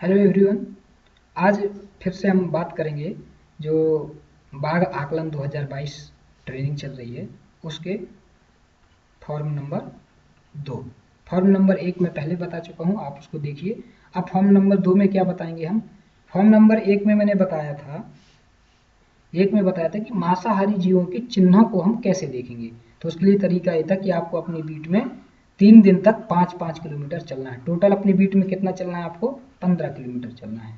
Hello everyone. आज फिर से हम बात करेंगे जो बाघ आकलन 2022 ट्रेनिंग चल रही है उसके फॉर्म नंबर 2। फॉर्म नंबर 1 मैं पहले बता चुका हूँ, आप उसको देखिए। अब फॉर्म नंबर 2 में क्या बताएंगे हम। फॉर्म नंबर 1 में मैंने बताया था कि मांसाहारी जीवों के चिन्हों को हम कैसे देखेंगे। तो उसके लिए तरीका ये था कि आपको अपनी बीट में 3 दिन तक 5-5 किलोमीटर चलना है। टोटल अपनी बीट में कितना चलना है, आपको 15 किलोमीटर चलना है।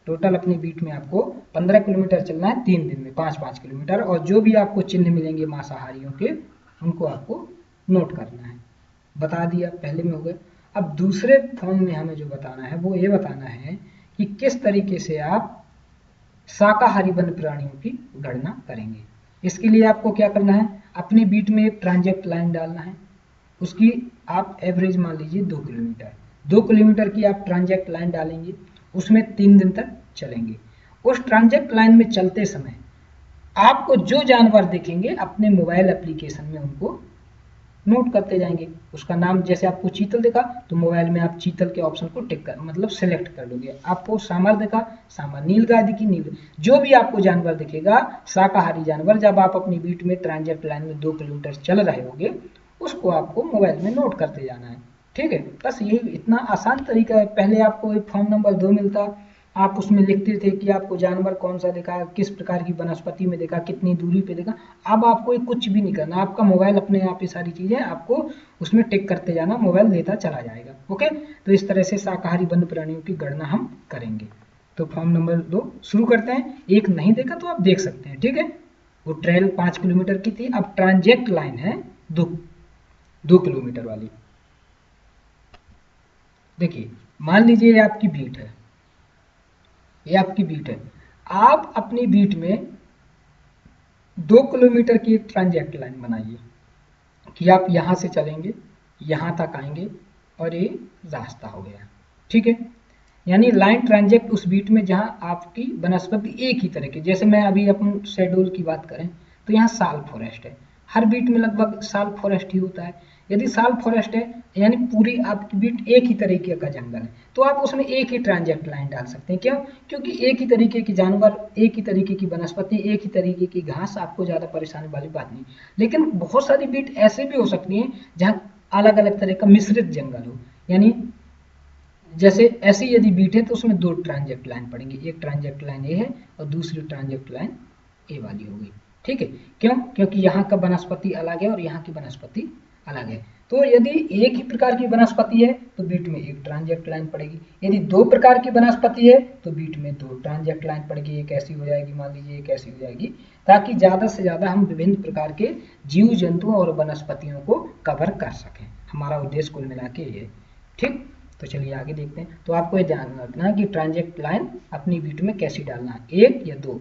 टोटल अपनी बीट में आपको 15 किलोमीटर चलना है 3 दिन में 5-5 किलोमीटर। और जो भी आपको चिन्ह मिलेंगे मांसाहारियों के, उनको आपको नोट करना है। बता दिया, पहले में हो गए। अब दूसरे फॉर्म में हमें जो बताना है वो ये बताना है कि किस तरीके से आप शाकाहारी वन्य प्राणियों की गणना करेंगे। इसके लिए आपको क्या करना है, अपनी बीट में एक ट्रांजेक्ट लाइन डालना है। उसकी आप एवरेज मान लीजिए 2 किलोमीटर। 2 किलोमीटर की आप ट्रांजेक्ट लाइन डालेंगे, उसमें 3 दिन तक चलेंगे। उस ट्रांजेक्ट लाइन में चलते समय आपको जो जानवर दिखेंगे अपने मोबाइल एप्लीकेशन में उनको नोट करते जाएंगे। उसका नाम, जैसे आपको चीतल दिखा तो मोबाइल में आप चीतल के ऑप्शन को टिक कर मतलब सेलेक्ट कर लोगे। आपको सांबर दिखा, सांबर, नीलगाय दिखी, नील, जो भी आपको जानवर दिखेगा शाकाहारी जानवर, जब आप अपनी बीट में ट्रांजेक्ट लाइन में 2 किलोमीटर चल रहे होगे, उसको आपको मोबाइल में नोट करते जाना है। ठीक है, बस यही इतना आसान तरीका है। पहले आपको एक फॉर्म नंबर 2 मिलता, आप उसमें लिखते थे कि आपको जानवर कौन सा दिखा, किस प्रकार की वनस्पति में देखा, कितनी दूरी पे देखा। अब आपको ये कुछ भी नहीं करना, आपका मोबाइल अपने आप ये सारी चीजें आपको उसमें टिक करते जाना, मोबाइल लेता चला जाएगा। ओके, तो इस तरह से शाकाहारी वन्य प्राणियों की गणना हम करेंगे। तो फॉर्म नंबर 2 शुरू करते हैं। एक नहीं देखा तो आप देख सकते हैं, ठीक है। वो ट्रेल 5 किलोमीटर की थी, अब ट्रांजेक्ट लाइन है 2 किलोमीटर वाली। देखिए, मान लीजिए ये आपकी बीट है, ये आपकी बीट है। आप अपनी बीट में 2 किलोमीटर की एक ट्रांजेक्ट लाइन बनाइए कि आप यहां से चलेंगे, यहां तक आएंगे और ये रास्ता हो गया। ठीक है, यानी लाइन ट्रांजेक्ट उस बीट में जहां आपकी वनस्पति एक ही तरह की, जैसे मैं अभी अपन शेड्यूल की बात करें तो यहाँ साल फॉरेस्ट है, हर बीट में लगभग साल फॉरेस्ट ही होता है। यदि साल फॉरेस्ट है यानी पूरी आपकी बीट एक ही तरीके का जंगल है, तो आप उसमें एक ही ट्रांजेक्ट लाइन डाल सकते हैं। क्यों? क्योंकि एक ही तरीके की जानवर, एक ही तरीके की वनस्पति, एक ही तरीके की घास, आपको ज़्यादा परेशानी वाली बात नहीं। लेकिन बहुत सारी बीट ऐसे भी हो सकती हैं जहाँ अलग अलग तरह का मिश्रित जंगल हो, यानी जैसे ऐसी यदि बीट है तो उसमें 2 ट्रांजेक्ट लाइन पड़ेंगी, एक ट्रांजेक्ट लाइन ए है और दूसरी ट्रांजेक्ट लाइन ए वाली होगी। ठीक है, क्यों? क्योंकि यहाँ का वनस्पति अलग है और यहाँ की वनस्पति अलग है। तो यदि एक ही प्रकार की वनस्पति है तो बीट में एक ट्रांजेक्ट लाइन पड़ेगी। यदि 2 प्रकार की वनस्पति है तो बीट में 2 ट्रांजेक्ट लाइन पड़ेगी। एक ऐसी हो जाएगी, मान लीजिए एक ऐसी हो जाएगी, ताकि ज़्यादा से ज़्यादा हम विभिन्न प्रकार के जीव जंतुओं और वनस्पतियों को कवर कर सकें। हमारा उद्देश्य कुल मिला के ये। ठीक, तो चलिए आगे देखते हैं। तो आपको ये ध्यान रखना है कि ट्रांजेक्ट लाइन अपनी बीट में कैसी डालना है, 1 या 2।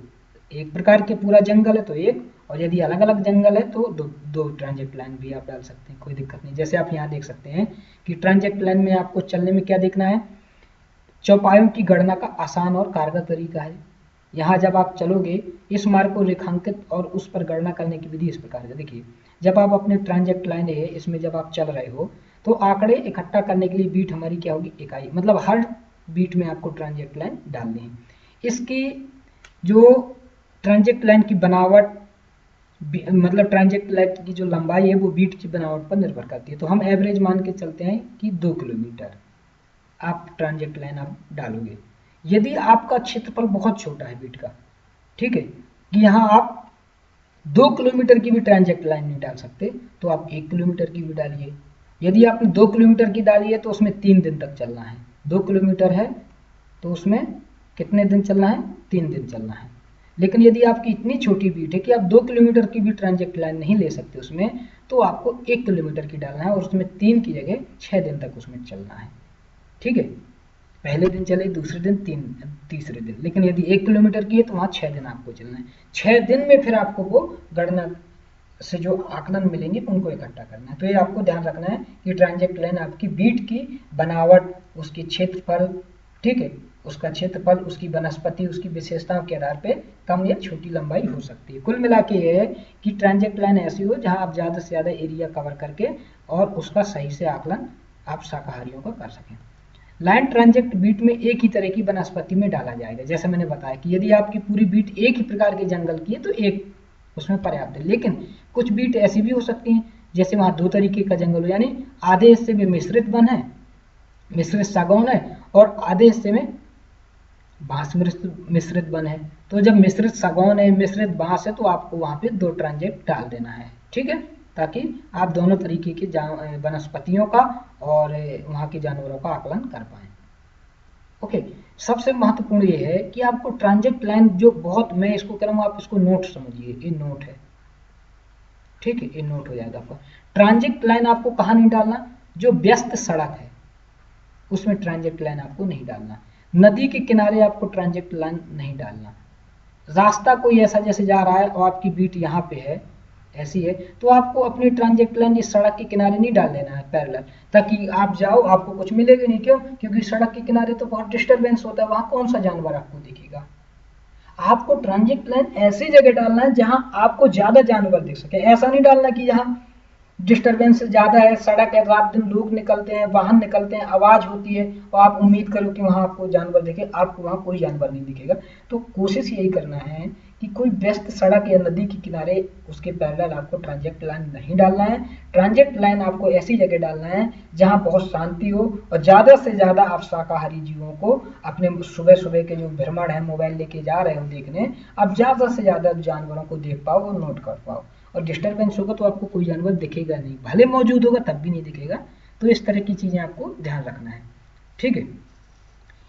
एक प्रकार के पूरा जंगल है तो 1, और यदि अलग अलग जंगल है तो 2 ट्रांजेक्ट लाइन भी आप डाल सकते हैं, कोई दिक्कत नहीं। जैसे आप यहाँ देख सकते हैं कि ट्रांजेक्ट लाइन में आपको चलने में क्या देखना है, चौपायों की गणना का आसान और कारगर तरीका है। यहाँ जब आप चलोगे, इस मार्ग को रेखांकित और उस पर गणना करने की विधि इस प्रकार है। देखिए, जब आप अपने ट्रांजेक्ट लाइन है इसमें जब आप चल रहे हो तो आंकड़े इकट्ठा करने के लिए बीट हमारी क्या होगी, इकाई, मतलब हर बीट में आपको ट्रांजेक्ट लाइन डालनी है। इसकी जो ट्रांजेक्ट लाइन की बनावट, मतलब ट्रांजेक्ट लाइन की जो लंबाई है वो बीट की बनावट पर निर्भर करती है। तो हम एवरेज मान के चलते हैं कि 2 किलोमीटर आप ट्रांजेक्ट लाइन आप डालोगे। यदि आपका क्षेत्रफल बहुत छोटा है बीट का, ठीक है, कि यहाँ आप 2 किलोमीटर की भी ट्रांजेक्ट लाइन नहीं डाल सकते, तो आप 1 किलोमीटर की भी डालिए। यदि आपने 2 किलोमीटर की डाली है तो उसमें 3 दिन तक चलना है। 2 किलोमीटर है तो उसमें कितने दिन चलना है, 3 दिन चलना है। लेकिन यदि आपकी इतनी छोटी बीट है कि आप 2 किलोमीटर की भी ट्रांजेक्ट लाइन नहीं ले सकते उसमें, तो आपको 1 किलोमीटर की डालना है और उसमें 3 की जगह 6 दिन तक उसमें चलना है। ठीक है, पहले दिन चले, दूसरे दिन, तीसरे दिन। लेकिन यदि 1 किलोमीटर की है तो वहाँ 6 दिन आपको चलना है। 6 दिन में फिर आपको वो गणना से जो आकलन मिलेंगे उनको इकट्ठा करना है। तो ये आपको ध्यान रखना है कि ट्रांजेक्ट लाइन आपकी बीट की बनावट, उसकी क्षेत्रफल, ठीक है, उसका क्षेत्रफल, उसकी वनस्पति, उसकी विशेषताओं के आधार पे कम या छोटी लंबाई हो सकती है। कुल मिला के ये है कि ट्रांजेक्ट लाइन ऐसी हो जहां आप ज़्यादा से ज़्यादा एरिया कवर करके और उसका सही से आकलन आप शाकाहारियों का कर सकें। लाइन ट्रांजेक्ट बीट में एक ही तरह की वनस्पति में डाला जाएगा। जैसे मैंने बताया कि यदि आपकी पूरी बीट एक ही प्रकार के जंगल की है तो एक उसमें पर्याप्त है, लेकिन कुछ बीट ऐसी भी हो सकती हैं जैसे वहाँ दो तरीके का जंगल हो, यानी आधे हिस्से में मिश्रित वन है, मिश्रित सागौन है, और आधे हिस्से में बांस मिश्रित वन है। तो जब मिश्रित सागौन है, मिश्रित बांस है, तो आपको वहाँ पे 2 ट्रांजेक्ट डाल देना है, ठीक है, ताकि आप दोनों तरीके के वनस्पतियों का और वहाँ के जानवरों का आकलन कर पाएं। ओके, सबसे महत्वपूर्ण ये है कि आपको ट्रांजेक्ट लाइन जो बहुत, मैं इसको कह रहा हूँ, आप इसको नोट समझिए, ये नोट है, ठीक है, ये नोट हो जाएगा आपका। ट्रांजेक्ट लाइन आपको कहाँ नहीं डालना, जो व्यस्त सड़क है उसमें ट्रांजेक्ट लाइन आपको नहीं डालना, नदी के किनारे आपको ट्रांजेक्ट लाइन नहीं डालना, रास्ता कोई ऐसा जैसे जा रहा है और आपकी बीट यहाँ पे है, ऐसी है, तो आपको अपनी ट्रांजेक्ट लाइन इस सड़क के किनारे नहीं डाल देना है पैरेलल, ताकि आप जाओ आपको कुछ मिलेगा नहीं। क्यों? क्योंकि सड़क के किनारे तो बहुत डिस्टरबेंस होता है, वहाँ कौन सा जानवर आपको दिखेगा। आपको ट्रांजेक्ट लाइन ऐसी जगह डालना है जहां आपको ज्यादा जानवर दिख सके, ऐसा नहीं डालना कि जहां डिस्टरबेंस ज्यादा है, सड़क है, रात दिन लोग निकलते हैं, वाहन निकलते हैं, आवाज होती है और आप उम्मीद करो कि वहां आपको जानवर दिखे, आपको वहां कोई जानवर नहीं दिखेगा। तो कोशिश यही करना है कि कोई व्यस्त सड़क या नदी के किनारे उसके पैरेलल आपको ट्रांजेक्ट लाइन नहीं डालना है। ट्रांजेक्ट लाइन आपको ऐसी जगह डालना है जहां बहुत शांति हो और ज्यादा से ज्यादा आप शाकाहारी जीवों को अपने सुबह सुबह के जो भ्रमण है, मोबाइल लेके जा रहे हो देखने, आप ज्यादा से ज्यादा जानवरों को देख पाओ और नोट कर पाओ। और डिस्टरबेंस होगा तो आपको कोई जानवर दिखेगा नहीं, भले मौजूद होगा तब भी नहीं दिखेगा। तो इस तरह की चीजें आपको ध्यान रखना है, ठीक है।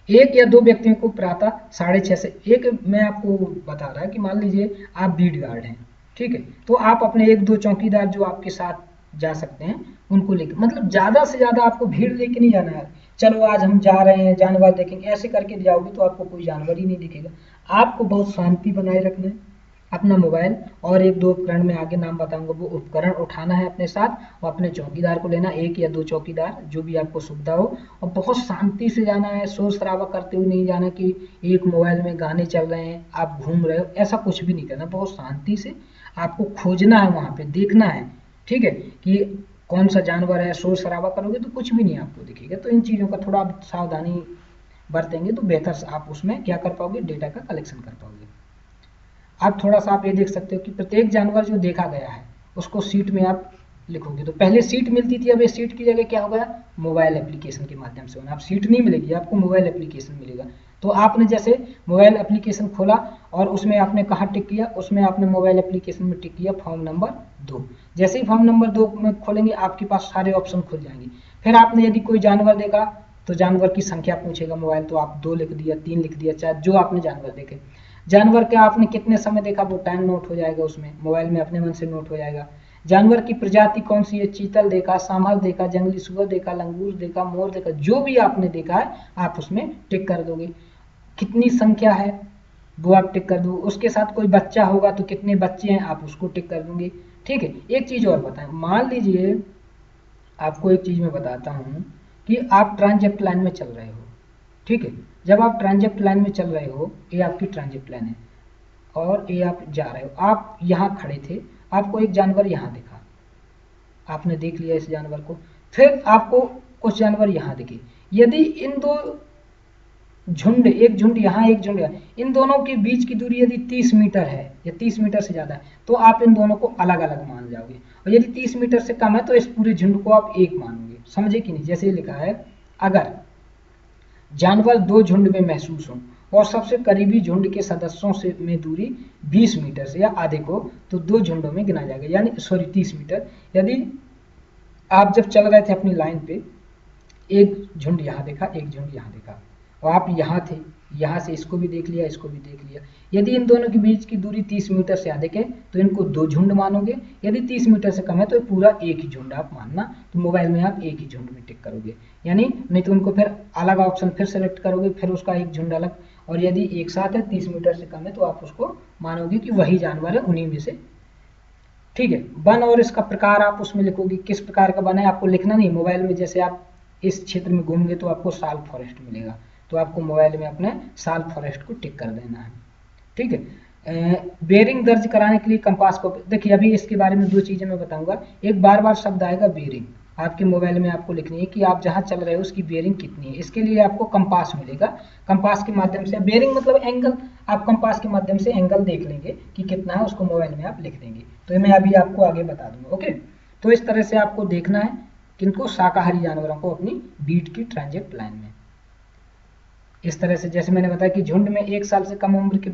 1 या 2 व्यक्तियों को प्रातः 6:30 से एक, मैं आपको बता रहा है कि मान लीजिए आप बीट गार्ड हैं, ठीक है, तो आप अपने 1-2 चौकीदार जो आपके साथ जा सकते हैं उनको लेकर, मतलब ज्यादा से ज्यादा आपको भीड़ लेके नहीं जाना है, चलो आज हम जा रहे हैं जानवर देखेंगे, ऐसे करके जाओगे तो आपको कोई जानवर ही नहीं दिखेगा। आपको बहुत शांति बनाए रखना है, अपना मोबाइल और 1-2 उपकरण में आगे नाम बताऊंगा, वो उपकरण उठाना है अपने साथ और अपने चौकीदार को लेना, 1 या 2 चौकीदार जो भी आपको सुविधा हो, और बहुत शांति से जाना है, शोर शराबा करते हुए नहीं जाना कि एक मोबाइल में गाने चल रहे हैं आप घूम रहे हो, ऐसा कुछ भी नहीं करना। बहुत शांति से आपको खोजना है, वहां पे देखना है, ठीक है, कि कौन सा जानवर है। शोर शराबा करोगे तो कुछ भी नहीं आपको दिखेगा। तो इन चीजों का थोड़ा आप सावधानी बरतेंगे तो बेहतर आप उसमें क्या कर पाओगे, डेटा का कलेक्शन कर पाओगे। अब थोड़ा सा आप ये देख सकते हो कि प्रत्येक जानवर जो देखा गया है उसको सीट में आप लिखोगे। तो पहले सीट मिलती थी, अब ये सीट की जगह क्या हो गया, मोबाइल एप्लीकेशन के माध्यम से होना। अब सीट नहीं मिलेगी आपको, मोबाइल एप्लीकेशन मिलेगा। तो आपने जैसे मोबाइल एप्लीकेशन खोला और उसमें आपने कहाँ टिक किया, उसमें आपने मोबाइल एप्लीकेशन में टिक किया फॉर्म नंबर 2। जैसे ही फॉर्म नंबर 2 में खोलेंगे आपके पास सारे ऑप्शन खुल जाएंगे। फिर आपने यदि कोई जानवर देखा तो जानवर की संख्या पूछेगा मोबाइल, तो आप 2 लिख दिया, 3 लिख दिया, चाहे जो आपने जानवर देखे। जानवर का आपने कितने समय देखा वो टाइम नोट हो जाएगा उसमें, मोबाइल में अपने मन से नोट हो जाएगा। जानवर की प्रजाति कौन सी है, चीतल देखा, सांभर देखा, जंगली सुअर देखा, लंगूर देखा, मोर देखा, जो भी आपने देखा है आप उसमें टिक कर दोगे। कितनी संख्या है वो आप टिक कर दो। उसके साथ कोई बच्चा होगा तो कितने बच्चे हैं आप उसको टिक कर दोगे, ठीक है। एक चीज और बताएं, मान लीजिए आपको एक चीज मैं बताता हूँ कि आप ट्रांजेक्ट लाइन में चल रहे हो, ठीक है। जब आप ट्रांजेक्ट लाइन में चल रहे हो, ये आपकी ट्रांजेक्ट लाइन है और ये आप जा रहे हो, आप यहाँ खड़े थे, आपको एक जानवर यहाँ दिखा, आपने देख लिया इस जानवर को, फिर आपको कुछ जानवर यहाँ दिखे। यदि इन 2 झुंड, एक झुंड यहाँ एक झुंड यहाँ, इन दोनों के बीच की दूरी यदि 30 मीटर है या 30 मीटर से ज्यादा है तो आप इन दोनों को अलग अलग मान जाओगे, और यदि 30 मीटर से कम है तो इस पूरे झुंड को आप एक मानोगे। समझे कि नहीं? जैसे लिखा है, अगर जानवर 2 झुंड में महसूस हो और सबसे करीबी झुंड के सदस्यों से में दूरी 20 मीटर से या अधिक हो तो 2 झुंडों में गिना जाएगा, यानी 30 मीटर। यदि आप जब चल रहे थे अपनी लाइन पे, एक झुंड यहाँ देखा, एक झुंड यहाँ देखा, और आप यहाँ थे, यहाँ से इसको भी देख लिया, इसको भी देख लिया। यदि इन दोनों के बीच की दूरी 30 मीटर से अधिक है तो इनको 2 झुंड मानोगे, यदि 30 मीटर से कम है तो पूरा एक ही झुंड आप मानना। तो मोबाइल में आप एक ही झुंड में टिक करोगे, यानी नहीं तो उनको फिर अलग ऑप्शन फिर सेलेक्ट करोगे, फिर उसका एक झुंड अलग। और यदि एक साथ है 30 मीटर से कम है तो आप उसको मानोगे कि वही जानवर है उन्हीं में से, ठीक है। वन और इसका प्रकार आप उसमें लिखोगे, किस प्रकार का वन है आपको लिखना नहीं। मोबाइल में जैसे आप इस क्षेत्र में घूमोगे तो आपको साल फॉरेस्ट मिलेगा, तो आपको मोबाइल में अपने साल फॉरेस्ट को टिक कर देना है, ठीक है। बेरिंग दर्ज कराने के लिए कंपास को देखिए, अभी इसके बारे में 2 चीजें मैं बताऊंगा। एक बार बार शब्द आएगा बेरिंग, आपके मोबाइल में आपको लिखनी है कि आप जहाँ चल रहे हो उसकी बेयरिंग कितनी है। इसके लिए आपको कंपास मिलेगा, कंपास के माध्यम से, बेयरिंग मतलब एंगल, आप कंपास के माध्यम से एंगल देख लेंगे कि कितना है, उसको मोबाइल में आप लिख देंगे। तो ये मैं अभी आपको आगे बता दूंगा। ओके, तो इस तरह से आपको देखना है किनको, शाकाहारी जानवरों को अपनी बीट की ट्रांजेक्ट लाइन में। इस तरह से जैसे मैंने बताया कि झुंड में 1 साल से कम उम्र के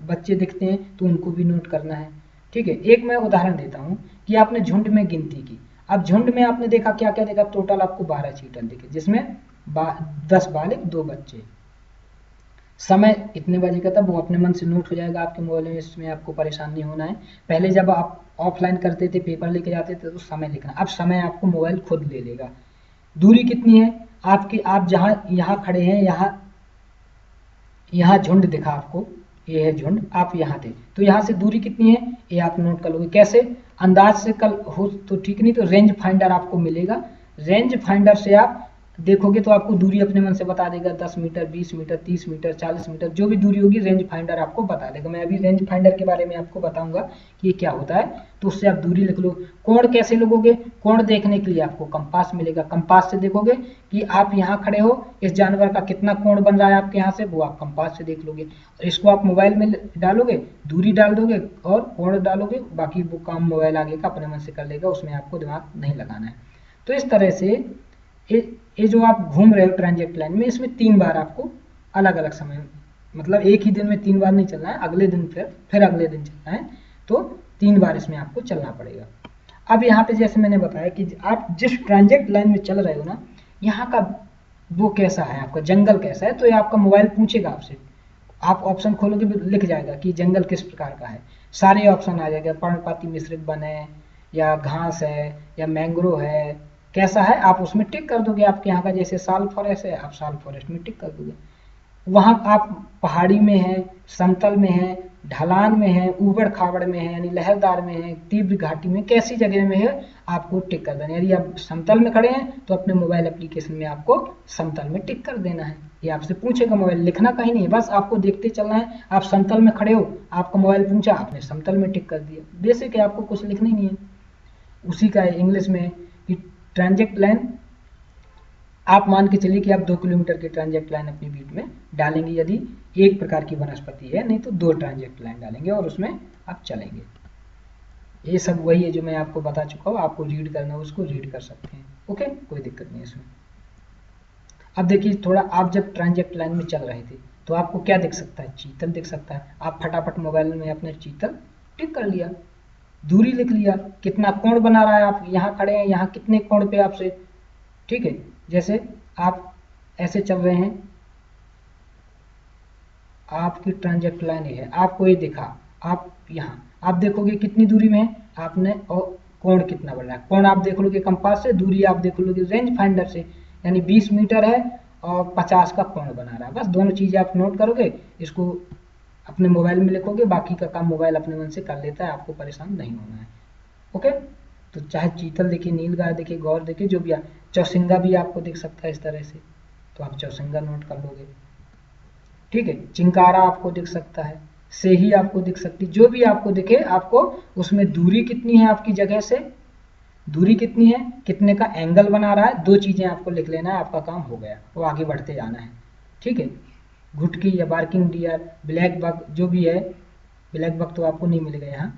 बच्चे दिखते हैं तो उनको भी नोट करना है। ठीक है, एक मैं उदाहरण देता हूँ कि आपने झुंड में गिनती की। अब झुंड में आपने देखा क्या क्या देखा, टोटल आपको 12 चीतल दिखे, जिसमें 10 बालिग 2 बच्चे। समय इतने बजे का था, वो अपने मन से नोट हो जाएगा आपके मोबाइल में, इसमें आपको परेशान नहीं होना है। पहले जब आप ऑफलाइन करते थे, पेपर लेके जाते थे तो समय लिखना, अब समय आपको मोबाइल खुद ले लेगा। दूरी कितनी है आपकी, आप जहाँ यहाँ खड़े हैं, यहाँ झुंड दिखा आपको, ये है झुंड, आप यहाँ थे तो यहाँ से दूरी कितनी है ये आप नोट कर लोगे। कैसे, अंदाज से कल हो तो ठीक नहीं, तो रेंज फाइंडर आपको मिलेगा, रेंज फाइंडर से आप देखोगे तो आपको दूरी अपने मन से बता देगा, 10 मीटर, 20 मीटर, 30 मीटर, 40 मीटर, जो भी दूरी होगी रेंज फाइंडर आपको बता देगा। मैं अभी रेंज फाइंडर के बारे में आपको बताऊंगा कि ये क्या होता है, तो उससे आप दूरी लिख लो। कोण कैसे लोगोगे, कोण देखने के लिए आपको कंपास मिलेगा, कंपास से देखोगे कि आप यहाँ खड़े हो, इस जानवर का कितना कोण बन रहा है आपके यहाँ से, वो आप कंपास से देख लोगे। और इसको आप मोबाइल में डालोगे, दूरी डाल दोगे और कोण डालोगे, बाकी वो काम मोबाइल आगे का अपने मन से कर लेगा, उसमें आपको दिमाग नहीं लगाना है। तो इस तरह से ये जो आप घूम रहे हो ट्रांजेक्ट लाइन में, इसमें 3 बार आपको अलग अलग समय, मतलब एक ही दिन में 3 बार नहीं चलना है, अगले दिन फिर अगले दिन चलना है, तो 3 बार इसमें आपको चलना पड़ेगा। अब यहाँ पे जैसे मैंने बताया कि आप जिस ट्रांजेक्ट लाइन में चल रहे हो ना, यहाँ का वो कैसा है, आपका जंगल कैसा है, तो ये आपका मोबाइल पूछेगा आपसे। आप ऑप्शन खोलोगे लिख जाएगा कि जंगल किस प्रकार का है, सारे ऑप्शन आ जाएगा, पर्णपाती मिश्रित वन है या घास है या मैंग्रोव है, कैसा है आप उसमें टिक कर दोगे। आपके यहाँ का जैसे साल फॉरेस्ट है, आप साल फॉरेस्ट में टिक कर दोगे। वहाँ आप पहाड़ी में है, समतल में है, ढलान में है, ऊबड़ खाबड़ में है यानी लहरदार में है, तीव्र घाटी में, कैसी जगह में है आपको टिक कर देना। यदि आप समतल में खड़े हैं तो अपने मोबाइल एप्लीकेशन में आपको समतल में टिक कर देना है। ये आपसे पूछेगा मोबाइल, लिखना कहीं नहीं है, बस आपको देखते चलना है। आप समतल में खड़े हो, आपका मोबाइल पूछा, आपने समतल में टिक कर दिया, बेसिक है, आपको कुछ लिखना ही नहीं है। उसी का है इंग्लिश में कि ट्रांजेक्ट लाइन, आप मान के चलिए कि आप 2 किलोमीटर की ट्रांजेक्ट लाइन अपनी बीट में डालेंगे, यदि एक प्रकार की वनस्पति है, नहीं तो 2 ट्रांजेक्ट लाइन डालेंगे और उसमें आप चलेंगे। ये सब वही है जो मैं आपको बता चुका हूँ, आपको रीड करना है उसको रीड कर सकते हैं। ओके, कोई दिक्कत नहीं है इसमें। अब देखिए थोड़ा, आप जब ट्रांजेक्ट लाइन में चल रहे थे तो आपको क्या दिख सकता है, चीतल दिख सकता है। आप फटाफट मोबाइल में अपने चीतल टिक कर लिया, दूरी लिख लिया, कितना कोण बना रहा है, आप यहाँ खड़े हैं, यहाँ कितने कोण पे आपसे, ठीक है। जैसे आप ऐसे चल रहे हैं, आपकी ट्रांजेक्ट लाइन है, आपको ये दिखा, आप यहाँ आप देखोगे कितनी दूरी में है आपने, और कोण कितना बढ़ रहा है, कोण आप देख लोगे कंपास से, दूरी आप देख लोगे रेंज फाइंडर से, यानी 20 मीटर है और 50 का कोण बना रहा है। बस दोनों चीज़ें आप नोट करोगे, इसको अपने मोबाइल में लिखोगे, बाकी का काम मोबाइल अपने मन से कर लेता है, आपको परेशान नहीं होना है। ओके, तो चाहे चीतल देखिए, नीलगाय देखिए, गौर देखिए, जो भी चौसिंगा भी आपको दिख सकता है इस तरह से, तो आप चौसिंगा नोट कर लोगे, ठीक है। चिंकारा आपको दिख सकता है, सेही आपको दिख सकती, जो भी आपको दिखे, आपको उसमें दूरी कितनी है आपकी जगह से, दूरी कितनी है, कितने का एंगल बना रहा है, 2 चीजें आपको लिख लेना है, आपका काम हो गया, वो आगे बढ़ते जाना है, ठीक है। घुटकी या बार्किंग डियर, ब्लैक बक जो भी है, ब्लैक बक तो आपको नहीं मिलेगा यहाँ,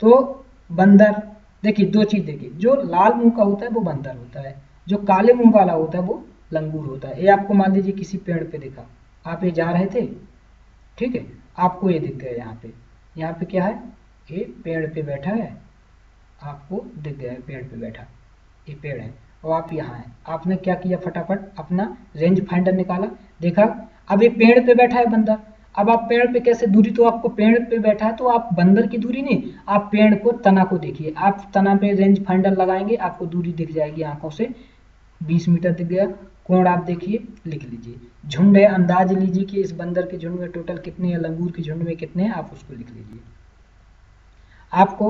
तो बंदर, देखिए 2 चीज देखिए, जो लाल मुंह का होता है वो बंदर होता है, जो काले मुंह वाला होता है वो लंगूर होता है। ये आपको मान लीजिए किसी पेड़ पे दिखा, आप ये जा रहे थे, ठीक है, आपको ये दिख गया, यहाँ पे क्या है, ये पेड़ पे बैठा है, आपको दिख गया है पेड़ पे बैठा, ये पेड़ है और आप यहाँ हैं, आपने क्या किया, फटाफट अपना रेंज फाइंडर निकाला, देखा अब ये पेड़ पे बैठा है बंदर। अब आप पेड़ पे कैसे, दूरी तो आपको, पेड़ पे बैठा है तो आप बंदर की दूरी नहीं, आप पेड़ को, तना को देखिए, आप तना पे रेंज फाइंडर लगाएंगे, आपको दूरी दिख जाएगी आंखों से, 20 मीटर दिख गया। कोण आप देखिए, लिख लीजिए। झुंड है, अंदाज लीजिए कि इस बंदर के झुंड में टोटल कितने हैं, लंगूर के झुंड में कितने हैं, आप उसको लिख लीजिए। आपको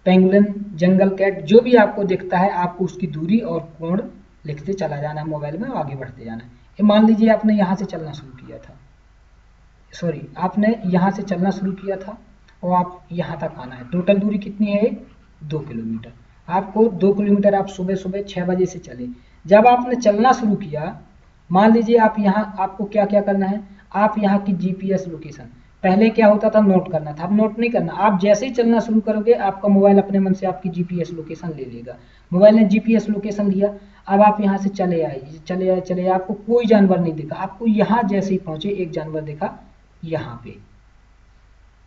पेंगुलिन, जंगल कैट, जो भी आपको दिखता है, आपको उसकी दूरी और कोण लिखते चला जाना है मोबाइल में और आगे बढ़ते जाना है। ये मान लीजिए आपने यहाँ से चलना शुरू किया था, सॉरी, आपने यहाँ से चलना शुरू किया था और आप यहाँ तक आना है, टोटल दूरी कितनी है, 2 किलोमीटर। आपको 2 किलोमीटर आप सुबह सुबह 6 बजे से चले। जब आपने चलना शुरू किया, मान लीजिए आप यहाँ, आपको क्या क्या करना है, आप यहाँ की जीपीएस लोकेशन, पहले क्या होता था नोट करना था, अब नोट नहीं करना। आप जैसे ही चलना शुरू करोगे आपका मोबाइल अपने मन से आपकी जीपीएस लोकेशन ले लेगा। मोबाइल ने जीपीएस लोकेशन लिया, अब आप यहाँ से चले आए चले आए चले आए, आपको कोई जानवर नहीं दिखा। आपको यहाँ जैसे ही पहुंचे एक जानवर दिखा यहाँ पे,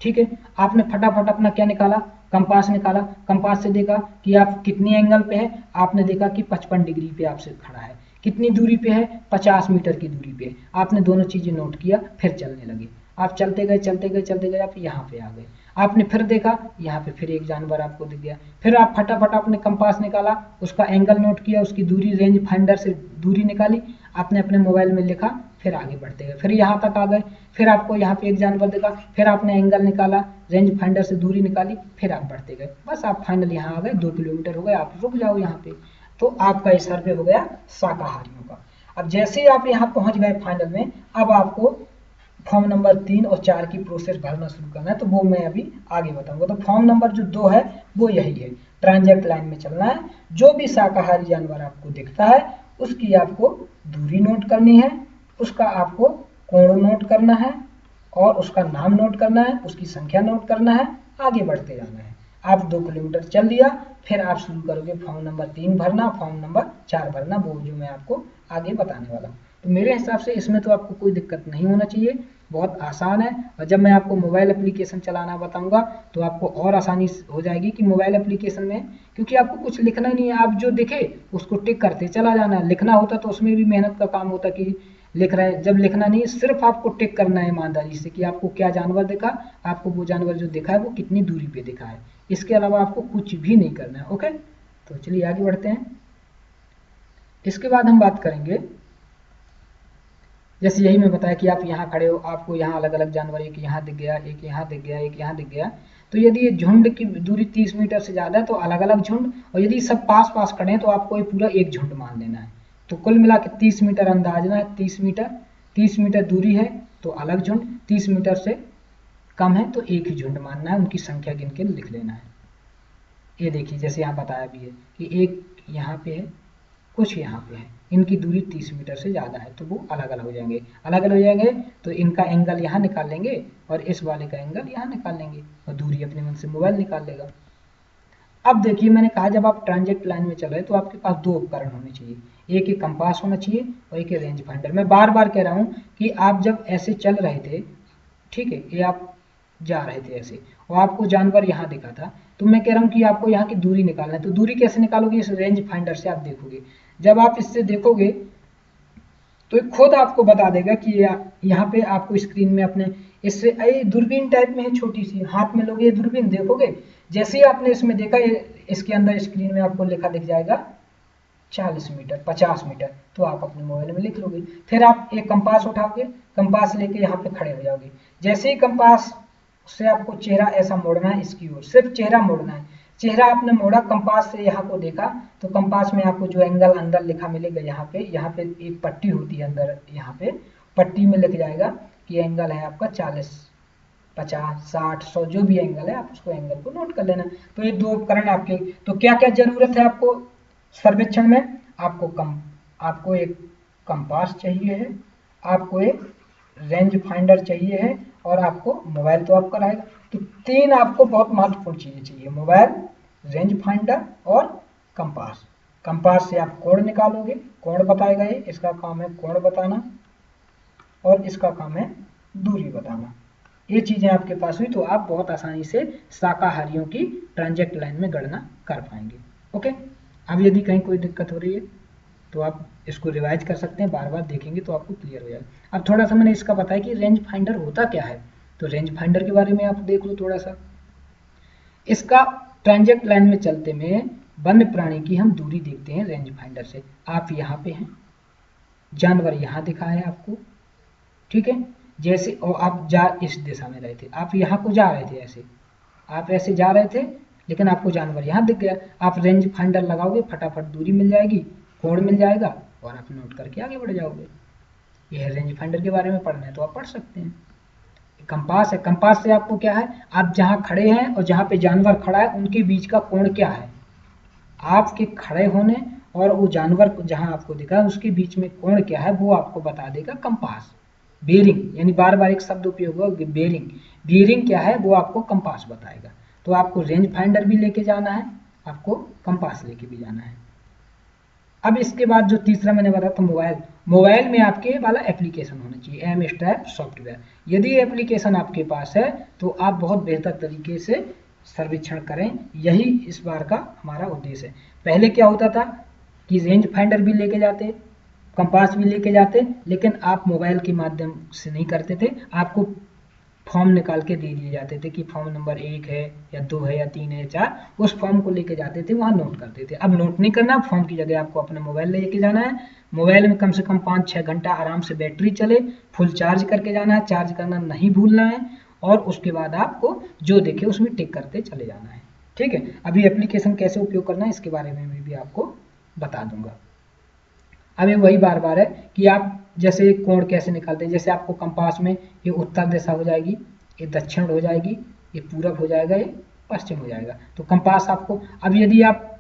ठीक है। आपने फटाफट अपना क्या निकाला, कंपास निकाला। कंपास से देखा कि आप कितनी एंगल पे है, आपने देखा कि 55 डिग्री पे आपसे खड़ा है। कितनी दूरी पे है, 50 मीटर की दूरी पे। आपने दोनों चीजें नोट किया, फिर चलने लगे। आप चलते गए चलते गए चलते गए, आप यहाँ पे आ गए। आपने फिर देखा, यहाँ पे फिर एक जानवर आपको दिख गया। फिर आप फटाफट आपने कंपास निकाला, उसका एंगल नोट किया, उसकी दूरी रेंज फाइंडर से दूरी निकाली, आपने अपने मोबाइल में लिखा, फिर आगे बढ़ते गए, फिर यहाँ तक आ गए। फिर आपको यहाँ पे एक जानवर दिखा, फिर आपने एंगल निकाला, रेंज फाइंडर से दूरी निकाली, फिर आप बढ़ते गए। बस आप फाइनल यहाँ आ गए, 2 किलोमीटर हो गए, आप रुक जाओ यहाँ पे। तो आपका ये सर्वे हो गया शाकाहारियों का। अब जैसे ही आप यहाँ पहुंच गए फाइनल में, अब आपको फॉर्म नंबर 3 और 4 की प्रोसेस भरना शुरू करना है, तो वो मैं अभी आगे बताऊंगा। तो फॉर्म नंबर जो 2 है वो यही है, ट्रांजैक्ट लाइन में चलना है। जो भी शाकाहारी जानवर आपको दिखता है उसकी आपको दूरी नोट करनी है, उसका आपको कोण नोट करना है, और उसका नाम नोट करना है, उसकी संख्या नोट करना है, आगे बढ़ते जाना है। आप 2 किलोमीटर चल दिया, फिर आप शुरू करोगे फॉर्म नंबर 3 भरना, फॉर्म नंबर 4 भरना, वो जो मैं आपको आगे बताने वाला हूँ। तो मेरे हिसाब से इसमें तो आपको कोई दिक्कत नहीं होना चाहिए, बहुत आसान है। और जब मैं आपको मोबाइल एप्लीकेशन चलाना बताऊंगा तो आपको और आसानी हो जाएगी कि मोबाइल एप्लीकेशन में, क्योंकि आपको कुछ लिखना नहीं है, आप जो दिखे उसको टिक करते चला जाना है। लिखना होता तो उसमें भी मेहनत का काम होता कि लिख रहे हैं, जब लिखना नहीं है, सिर्फ आपको टिक करना है ईमानदारी से कि आपको क्या जानवर दिखा, आपको वो जानवर जो दिखा है वो कितनी दूरी पे दिखा है। इसके अलावा आपको कुछ भी नहीं करना है। ओके, तो चलिए आगे बढ़ते हैं। इसके बाद हम बात करेंगे, जैसे यही मैं बताया कि आप यहाँ खड़े हो, आपको यहाँ अलग अलग जानवर, एक यहाँ दिख गया, एक यहाँ दिख गया, एक यहाँ दिख गया। तो यदि ये झुंड की दूरी 30 मीटर से ज़्यादा है तो अलग अलग झुंड, और यदि सब पास पास खड़े हैं तो आपको ये पूरा एक झुंड मान लेना है। तो कुल मिला के 30 मीटर अंदाजना है, 30 मीटर दूरी है तो अलग झुंड, 30 मीटर से कम है तो एक ही झुंड मानना है, उनकी संख्या गिन के लिख लेना है। ये देखिए जैसे यहाँ बताया भी है कि एक यहाँ पे है, कुछ यहाँ पे है, इनकी दूरी 30 मीटर से ज़्यादा है तो वो अलग अलग हो जाएंगे। अलग अलग हो जाएंगे तो इनका एंगल यहाँ निकाल लेंगे और इस वाले का एंगल यहाँ निकाल लेंगे, और दूरी अपने मन से मोबाइल निकाल लेगा। अब देखिए मैंने कहा जब आप ट्रांजैक्ट लाइन में चल रहे हैं तो आपके पास 2 उपकरण होने चाहिए, एक ही कंपास होना चाहिए और एक ही रेंज फाइंडर। मैं बार बार कह रहा हूँ कि आप जब ऐसे चल रहे थे, ठीक है, ये आप जा रहे थे ऐसे और आपको जानवर यहाँ दिखा था, तो मैं कह रहा हूँ कि आपको यहाँ की दूरी निकालना है। तो दूरी कैसे निकालोगे, इस रेंज फाइंडर से आप देखोगे। जब आप इससे देखोगे तो खुद आपको बता देगा कि यहाँ पे आपको स्क्रीन में अपने इससे ये दूरबीन टाइप में है, छोटी सी, हाथ में लोगे ये दूरबीन, देखोगे जैसे ही आपने इसमें देखा, ये इसके अंदर स्क्रीन में आपको लिखा दिख जाएगा 40 मीटर, 50 मीटर, तो आप अपने मोबाइल में लिख लोगे। फिर आप एक कंपास उठाओगे, कंपास लेके यहाँ पे खड़े हो जाओगे। जैसे ही कंपास से आपको चेहरा ऐसा मोड़ना है, इसकी ओर सिर्फ चेहरा मोड़ना है। चेहरा आपने मोड़ा, कंपास से यहाँ को देखा, तो कंपास में आपको जो एंगल अंदर लिखा मिलेगा, यहाँ पे एक पट्टी होती है अंदर, यहाँ पे पट्टी में लिख जाएगा कि एंगल है आपका 40, 50, 60, 100 जो भी एंगल है आप उसको एंगल को नोट कर लेना। तो ये 2 उपकरण आपके। तो क्या क्या जरूरत है आपको सर्वेक्षण में, आपको एक कंपास चाहिए है, आपको एक रेंज फाइंडर चाहिए है, और आपको मोबाइल तो आपका रहेगा। तो 3 आपको बहुत महत्वपूर्ण चीजें चाहिए, मोबाइल, रेंज फाइंडर और कंपास। कंपास से आप कोण निकालोगे, कोण बताएगा ये, इसका काम है कोण बताना और इसका काम है दूरी बताना। ये चीजें आपके पास हुई तो आप बहुत आसानी से शाकाहारियों की ट्रांजैक्ट लाइन में गणना कर पाएंगे। ओके, अब यदि कहीं कोई दिक्कत हो रही है तो आप इसको रिवाइज कर सकते हैं, बार बार देखेंगे तो आपको क्लियर हो जाएगा। अब थोड़ा सा मैंने इसका बताया कि रेंज फाइंडर होता क्या है, तो रेंज फाइंडर के बारे में आप देख लो थोड़ा सा। इसका ट्रांजैक्ट लाइन में चलते में वन्य प्राणी की हम दूरी देखते हैं रेंज फाइंडर से। आप यहाँ पे हैं, जानवर यहाँ दिखा है आपको, ठीक है, जैसे और आप जा इस दिशा में रहे थे, आप यहाँ को जा रहे थे, ऐसे आप ऐसे जा रहे थे, लेकिन आपको जानवर यहाँ दिख गया। आप रेंज फाइंडर लगाओगे, फटाफट दूरी मिल जाएगी, कोण मिल जाएगा, और आप नोट करके आगे बढ़ जाओगे। यह रेंज फाइंडर के बारे में पढ़ना है तो आप पढ़ सकते हैं। कंपास है, कंपास से आपको क्या है, आप जहाँ खड़े हैं और जहाँ पे जानवर खड़ा है उनके बीच का कोण क्या है, आपके खड़े होने और वो जानवर जहां आपको दिखा उसके बीच में कोण क्या है वो आपको बता देगा कंपास। बेरिंग यानी बार बार एक शब्द उपयोग होगा बेरिंग, बेरिंग क्या है वो आपको कंपास बताएगा। तो आपको रेंज फाइंडर भी लेके जाना है, आपको कंपास लेके भी जाना है। अब इसके बाद जो तीसरा मैंने बताया था मोबाइल, मोबाइल में आपके वाला एप्लीकेशन होना चाहिए, एम स्ट्रैप सॉफ्टवेयर। यदि एप्लीकेशन आपके पास है तो आप बहुत बेहतर तरीके से सर्वेक्षण करें, यही इस बार का हमारा उद्देश्य है। पहले क्या होता था कि रेंज फाइंडर भी लेके जाते, कंपास भी लेके जाते, लेकिन आप मोबाइल के माध्यम से नहीं करते थे, आपको फॉर्म निकाल के दे दिए जाते थे कि फॉर्म नंबर 1 है या 2 है या 3 है या 4, उस फॉर्म को लेके जाते थे, वहाँ नोट करते थे। अब नोट नहीं करना, फॉर्म की जगह आपको अपना मोबाइल लेके जाना है। मोबाइल में कम से कम 5-6 घंटा आराम से बैटरी चले, फुल चार्ज करके जाना है, चार्ज करना नहीं भूलना है, और उसके बाद आपको जो देखे उसमें टिक करते चले जाना है। ठीक है, अभी एप्लीकेशन कैसे उपयोग करना है इसके बारे में भी आपको बता दूंगा। अब ये वही बार बार है कि आप जैसे कोण कैसे निकालते हैं, जैसे आपको कंपास में ये उत्तर दिशा हो जाएगी, ये दक्षिण हो जाएगी, ये पूरब हो जाएगा, ये पश्चिम हो जाएगा। तो कंपास आपको, अब यदि आप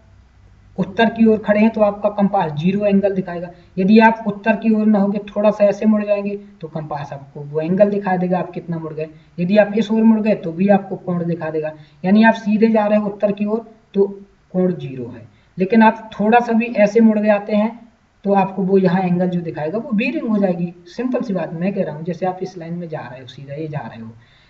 उत्तर की ओर खड़े हैं तो आपका कंपास 0 एंगल दिखाएगा। यदि आप उत्तर की ओर ना होकर थोड़ा सा ऐसे मुड़ जाएंगे तो कंपास आपको वो एंगल दिखा देगा आप कितना मुड़ गए। यदि आप इस ओर मुड़ गए तो भी आपको कोण दिखा देगा। यानी आप सीधे जा रहे हैं उत्तर की ओर तो कोण 0 है, लेकिन आप थोड़ा सा भी ऐसे मुड़ गए आते हैं तो आपको वो यहाँ एंगल जो दिखाएगा वो बेरिंग हो जाएगी। सिंपल सी बात मैं कह रहा हूँ, जैसे आप इस लाइन में जा रहे हो, सीधा ये जा रहे हो,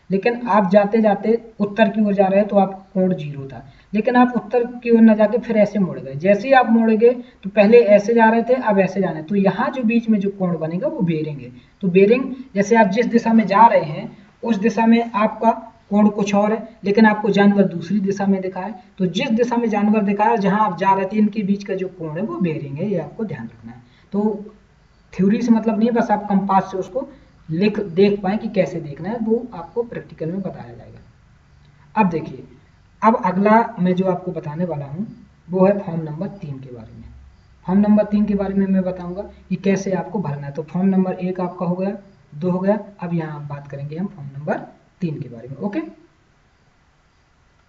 लेकिन आप जाते जाते उत्तर की ओर जा रहे हो तो आप कोण 0 था, लेकिन आप उत्तर की ओर न जाके फिर ऐसे मुड़ गए। जैसे ही आप मुड़ गए तो पहले ऐसे जा रहे थे, अब ऐसे जाना है, तो यहाँ जो बीच में जो कोण बनेगा वो बेरिंग है। तो बेरिंग जैसे आप जिस दिशा में जा रहे हैं उस दिशा में आपका कोण कुछ और है, लेकिन आपको जानवर दूसरी दिशा में दिखा है, तो जिस दिशा में जानवर दिखा है जहां आप जा रहे थे इनके बीच का जो कोण है वो बेरिंग है, ये आपको ध्यान रखना है। तो थ्योरी से मतलब नहीं है, बस आप कंपास से उसको लिख देख पाए कि कैसे देखना है, वो आपको प्रैक्टिकल में बताया जाएगा। अब देखिए, अब अगला मैं जो आपको बताने वाला हूँ वो है फॉर्म नंबर 3 के बारे में। फॉर्म नंबर 3 के बारे में मैं बताऊंगा कि कैसे आपको भरना है। तो फॉर्म नंबर 1 आपका हो गया, 2 हो गया, अब यहाँ बात करेंगे हम फॉर्म नंबर 3 के बारे में। ओके।